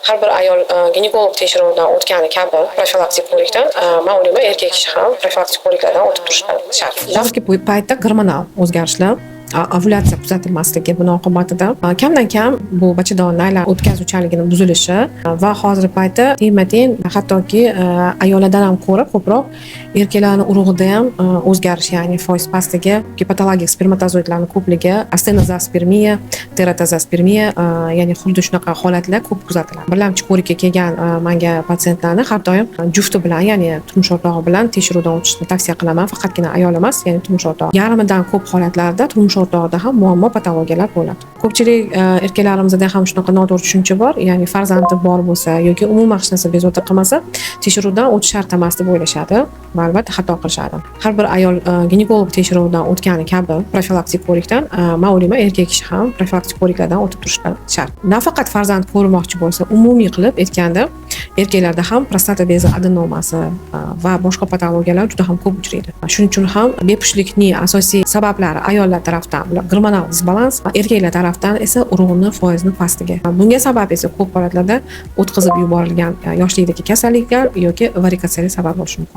har bir ayol ginekolog tekshiruvidan o'tgani kabi profilaktik ko'rikdan ma'lum erkak kishi ham profilaktik ko'riklardan o'tib turishi shart. Dastlabki paytda gormonal o'zgarishlar, ovulyatsiya kuzatilmasligi buni oqibatida kamdan kam bu bachadonlar o'tkazuvchanligining buzilishi va hozirgi paytda tengma-teng hattoki ayollardan ham ko'ra ko'proq erkaklarning urug'ida ham o'zgarish, ya'ni foiz pastligi, patologik spermatozoidlarning ko'pligi, astenozaspermiya, teratozaspermiya, ya'ni xuddi shunaqa holatlar ko'p kuzatiladi. Birlamchi ko'rikka kelgan menga patsientlarni har doim jufti bilan, ya'ni turmush o'rtog'i bilan tekshiruvdan o'tishni tavsiya qilaman. Faqatgina ayol emas, ya'ni turmush o'rtog'i. Yarmidan ko'p holatlarda turmush o'rtog'ida ham muammo patologiyalar bo'ladi. Ko'pchilik erkaklarimizda ham shunaqa noto'g'ri tushuncha bor, ya'ni farzandi bor bo'lsa yoki umuman hech narsa bezovta qilmasa, tekshiruvdan o'tish shart emas deb o'ylashadi va albatta xato qilishadi. Har bir ayol ginekolog tekshiruvidan o'tgani kabi profilaktik ko'rikdan ma'lum erkak kishi ham profilaktik ko'riklardan o'tib turishi shart. Nafaqat farzand ko'rmoqchi bo'lsa, umumiy qilib aytganda erkaklarda ham prostata bezi adenomasi va boshqa patologiyalar juda ham ko'p uchraydi. Shuning uchun ham bepushtlikning asosiy sabablari ayollar tarafdan gormonal disbalans, erkaklar tarafdan esa urug'ni foizni pastligi. Bunga sabab esa ko'p holatlarda o'tkazib yuborilgan yoshlikdagi kasalliklar yoki varikotseli sabab bo'lishi mumkin.